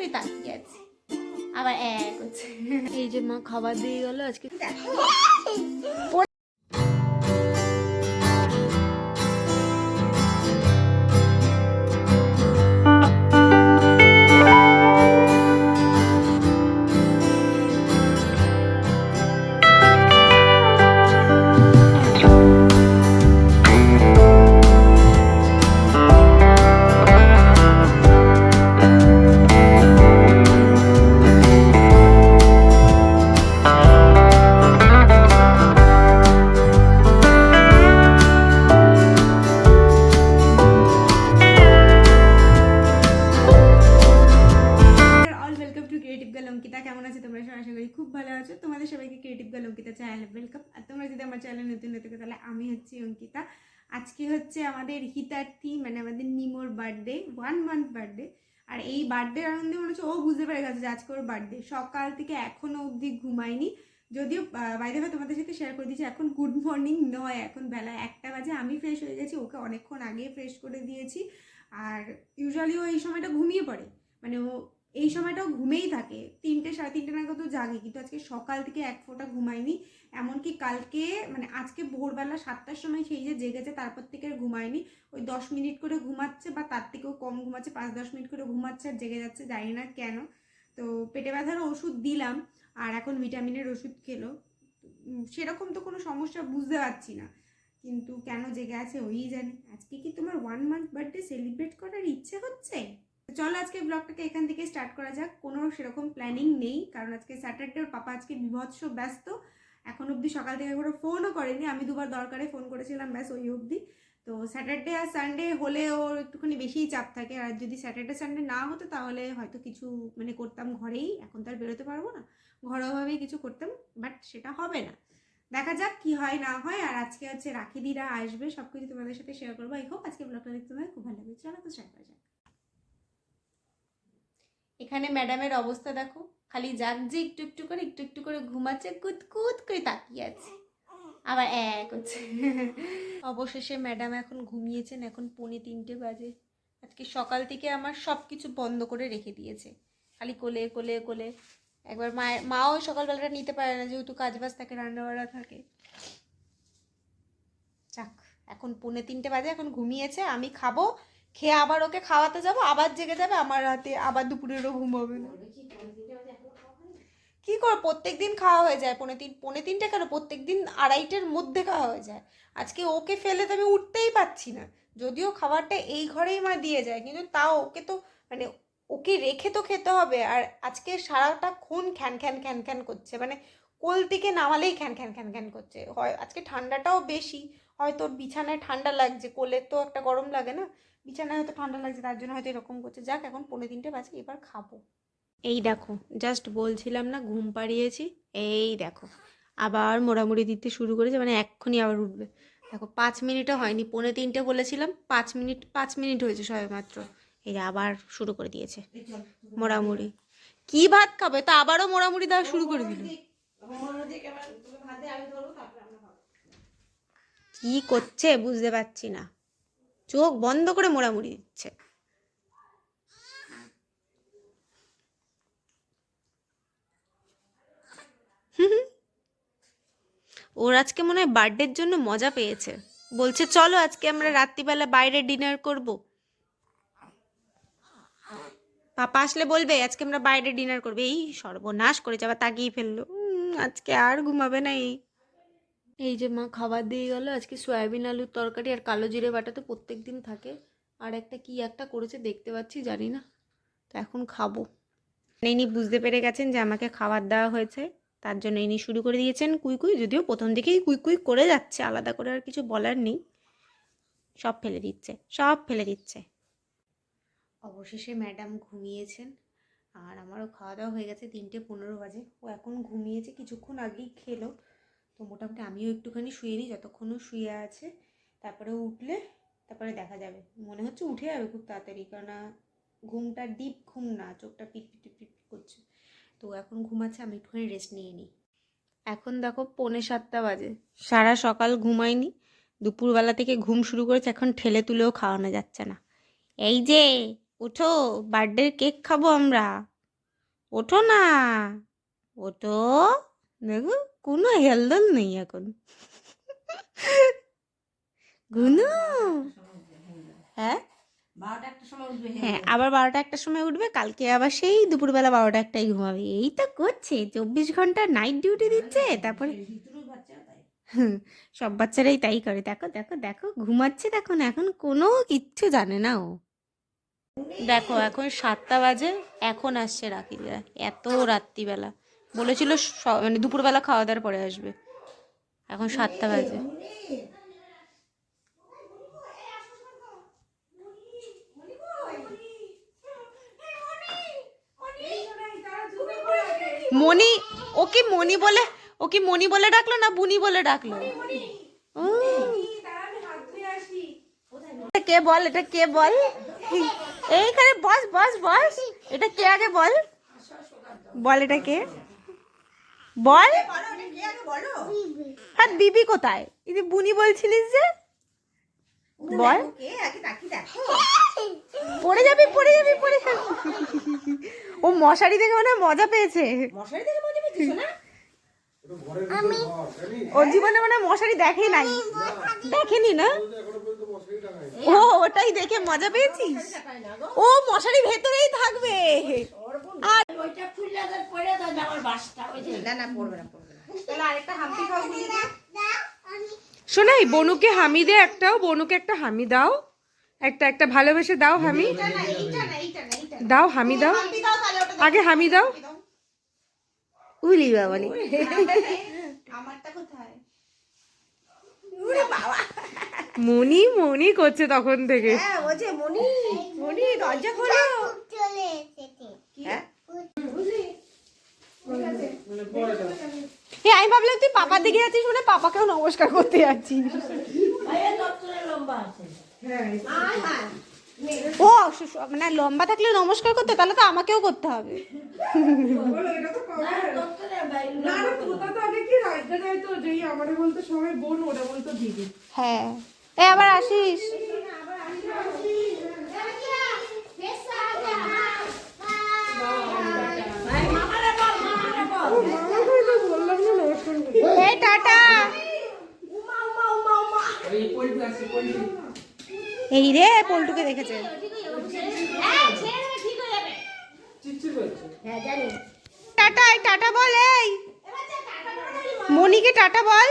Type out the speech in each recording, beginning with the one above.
করে তাকিয়ে আছে, আবার এক হচ্ছে। এই যে মা খাবার দিয়ে গেল আজকে। কেমন আছো তোমরা সবাই? আশা করি খুব ভালো আছো। তোমাদের সবাইকে ক্রিয়েটিভ গার্ল অঙ্কিতা চ্যানেলে ওয়েলকাম। আর তোমরা যদি আমার চ্যানেলে নতুন থাকো তাহলে আমি হচ্ছি অঙ্কিতা। আজকে হচ্ছে আমাদের হিতার্থী মানে আমাদের নিমোর বার্থডে, 1 মান্থ বার্থডে। আর এই বার্থডে আনন্দে মনে হচ্ছে ও বুঝতে পেরে গেছে যে আজকে ওর বার্থডে। সকাল থেকে এখনো অবধি ঘুমায়নি। যদিও বাইরে তোমাদের সাথে শেয়ার করে দিয়েছি এখন গুড মর্নিং নয়, এখন বেলা 1টা বাজে। আমি ফ্রেশ হয়ে গেছি, ওকে অনেকক্ষণ আগে ফ্রেশ করে দিয়েছি। আর ইউজুয়ালি ও এই সময়টা ঘুমিয়ে পড়ে, মানে ও এই সময়টাও ঘুমেই থাকে, 3টে সাড়ে 3টে নাগাদ তো জাগে, কিন্তু আজকে সকাল থেকে এক ফোঁটা ঘুমায়নি। এমনকি কালকে মানে আজকে ভোরবেলা 7টার সময় সেই যে জেগেছে, তারপর থেকে আর ঘুমায়নি। ওই 10 মিনিট করে ঘুমাচ্ছে বা তার থেকেও কম ঘুমাচ্ছে, 5-10 মিনিট করে ঘুমাচ্ছে আর জেগে যাচ্ছে, জানি না কেন। তো পেটে ব্যথার ওষুধ দিলাম আর এখন ভিটামিনের ওষুধ খেলো। সেরকম তো কোনো সমস্যা বুঝতে পারছি না, কিন্তু কেন জেগে আছে ওই জানে। আজকে কি তোমার 1 মান্থ বার্থডে সেলিব্রেট করার ইচ্ছে হচ্ছে? চলো আজকে ব্লগটাকে এখান থেকে স্টার্ট করা যাক। কোনো সেরকম প্ল্যানিং নেই, কারণ আজকে স্যাটারডে, ওর পাপা আজকে বিভৎস ব্যস্ত। এখন অবধি সকাল থেকে কোনো ফোনও করেনি, আমি দুবার দরকারে ফোন করেছিলাম, ব্যাস ওই অবধি। তো স্যাটারডে আর সানডে হলে ওর একটুখানি বেশিই চাপ থাকে, আর যদি স্যাটারডে সানডে না হতো তাহলে হয়তো কিছু মানে করতাম ঘরেই, এখন তো আর বেরোতে পারবো না, ঘরোয়াভাবেই কিছু করতাম, বাট সেটা হবে না। দেখা যাক কি হয় না হয়। আর আজকে হচ্ছে রাখি দিরা আসবে, সব কিছু তোমাদের সাথে শেয়ার করবো। আই হোপ আজকে ব্লগটা দেখতে তোমাদের খুব ভালো লাগবে। চলো তো স্টার্ট করা যাক। এখানে ম্যাডামের অবস্থা দেখো, খালি জাগছে একটু একটু করে ঘুমাচ্ছে, কুত করে তাকিয়ে আছে, আবার এক হচ্ছে। অবশেষে ম্যাডাম এখন ঘুমিয়েছেন, এখন 2:45 বাজে। আজকে সকাল থেকে আমার সব কিছু বন্ধ করে রেখে দিয়েছে, খালি কোলে। একবার মাও সকালবেলাটা নিতে পারে না, যেহেতু কাজবাজ থাকে, রান্নাবাড়া থাকে। যাক, এখন 2:45 বাজে, এখন ঘুমিয়েছে, আমি খাবো, খেয়ে আবার ওকে খাওয়াতে যাবো, আবার জেগে যাবে আমার রাতে, আবার দুপুরেরও ঘুম হবে না। কি করে প্রত্যেকদিন খাওয়া হয়ে যায় 2:45 কেন, প্রত্যেকদিন 2:30-এর মধ্যে খাওয়া হয়ে যায়। আজকে ওকে ফেলে তো আমি উঠতেই পারছি না, যদিও খাবারটা এই ঘরেই মা দিয়ে যায়, কিন্তু তাও ওকে তো মানে ওকে রেখে তো খেতে হবে। আর আজকে সারাটা খুন খ্যান করছে, মানে কোল থেকে নামালেই খ্যান করছে। হয় আজকে ঠান্ডাটাও বেশি, হয়তো বিছানায় ঠান্ডা লাগছে, কোলে তো একটা গরম লাগে না, বিছানায় হয়তো ঠান্ডা লাগছে, তার জন্য হয়তো এরকম করছে। যাক, এখন 2:45 বাজে, এবার খাবো। এই দেখো, জাস্ট বলছিলাম না ঘুম পাড়িয়েছি, এই দেখো আবার মোড়ামুড়ি দিতে শুরু করেছে, মানে এক্ষুনি আবার উঠবে। দেখো 5 মিনিটও হয়নি, 2:45 বলেছিলাম, 5 মিনিট হয়েছে সবে মাত্র, এই যে আবার শুরু করে দিয়েছে মোড়ামুড়ি। কি ভাত খাবে তা আবারও মোড়ামুড়ি দেওয়া শুরু করে দিল। কি করছে বুঝতে পারছি না, চোখ বন্ধ করে মোড়ামুড়ি দিচ্ছে। ওর আজকে মনে হয় বার্থডের জন্য মজা পেয়েছে, বলছে চলো আজকে আমরা রাত্রিবেলা বাইরে ডিনার করব। পাপা আসলে বলবে আজকে আমরা বাইরে ডিনার করবো। এই সর্বনাশ করেছে, আবার তাকিয়ে ফেললো। আজকে আর ঘুমাবে না। এই যে মা খাবার দিয়ে গেল, আজকে সয়াবিন আলুর তরকারি আর কালো জিরে বাটা তো প্রত্যেক দিন থাকে, আর একটা কি একটা করেছে দেখতে পাচ্ছি, জানি না, তো এখন খাবো। ইনি বুঝতে পেরে গেছেন যে আমাকে খাবার দেওয়া হয়েছে, তার জন্য ইনি শুরু করে দিয়েছেন কুই, যদিও প্রথম দিকেই কুই করে যাচ্ছে, আলাদা করে আর কিছু বলার নেই, সব ফেলে দিচ্ছে। অবশেষে ম্যাডাম ঘুমিয়েছেন, আর আমারও খাওয়া দাওয়া হয়ে গেছে, 3:15 বাজে। ও এখন ঘুমিয়েছে, কিছুক্ষণ আগেই খেলো। তো মোটামুটি আমিও একটুখানি শুয়ে নিই, যতক্ষণও শুয়ে আছে, তারপরে উঠলে তারপরে দেখা যাবে। মনে হচ্ছে উঠে যাবে খুব তাড়াতাড়ি, কারণ ঘুমটা ডিপ ঘুম না, চোখটা পিট করছে। তো এখন ঘুমাচ্ছে, আমি একটুখানি রেস্ট নিয়ে নিই। এখন দেখো 6:45 বাজে, সারা সকাল ঘুমাইনি, দুপুরবেলা থেকে ঘুম শুরু করেছে, এখন ঠেলে তুলেও খাওয়ানো যাচ্ছে না। এই যে উঠো, বার্থডের কেক খাবো আমরা। ওঠো না, ওঠো। দেখো কোনো হেলদোল নেই এখন। গুনু, হ্যাঁ হ্যাঁ, আবার 12টা-1টার সময় উঠবে। কালকে আবার সেই দুপুরবেলা 12টা-1টায় ঘুমাবে। এই তো করছে, 24 ঘন্টা নাইট ডিউটি দিচ্ছে। তারপরে সব বাচ্চারাই তাই করে। দেখো দেখো দেখো, ঘুমাচ্ছে দেখো না, এখন কোনো কিচ্ছু জানে না ও। দেখো এখন 7টা বাজে, এখন আসছে রাখিরা। এত রাত্রিবেলা বলেছিল মানে দুপুরবেলা খাওয়া দাওয়ার পরে আসবে, এখন 7টা বাজে। মনি, ওকে মনি বলে, ওকে মনি বলে ডাকলো না বুনি বলে ডাকলো? ও, এটা কে বল, এটা কে বল? এইখানে বস বস বস। এটা কে আগে বল, বল এটা কে বল। হ্যাঁ বিবি কোথায়? এই যে বুনি বলছিলিস যে, বল। পড়ে যাবি পড়ে যাবি পড়ে যাবি। ও মশারি দেখে মনে হয় মজা পেয়েছে। ওর জীবনে মানে মশারি দেখেই নাই, দেখেনি না ও, ওটাই দেখে মজা পেয়েছিস। ও মশারি ভেতরেই থাকবে। আর শোনাই, বনুকে হামি দে একটাও, বনুকে একটা হামি দাও, একটা একটা ভালোবেসে দাও হামি দাও, হামি দাও, আগে হামি দাও। উলি বাবালি, আমারটা কোথায়? মনি মনি করছে তখন থেকে। মনি মনি দরজা খোলো। আমি ভাবলাম তুই পাপার দিকে যাচ্ছিস, মানে পাপাকেও নমস্কার করতে যাচ্ছিস। ও মানে লম্বা থাকলে নমস্কার করতে, তাহলে তো আমাকেও করতে হবে। হ্যাঁ, এ আবার আসিস। টাটা। এই রে পল্টুকে দেখেছে। টাটা, টাটা বল। এই মনিকে টাটা বল।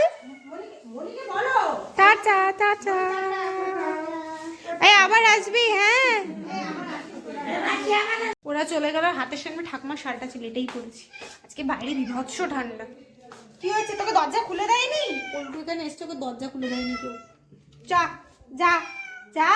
Tata tata. এই আবার আসবি। হ্যাঁ, ওরা চলে গেল। হাতের সামনে ঠাকুমার শালটা ছিল, এটাই পরেছি আজকে। বাইরে বিভৎস ঠান্ডা। কি হয়েছে, তোকে দরজা খুলে দেয়নি? পল্টু এখানে এসছে, ওকে দরজা খুলে দেয়নি কেউ। যা যা যা।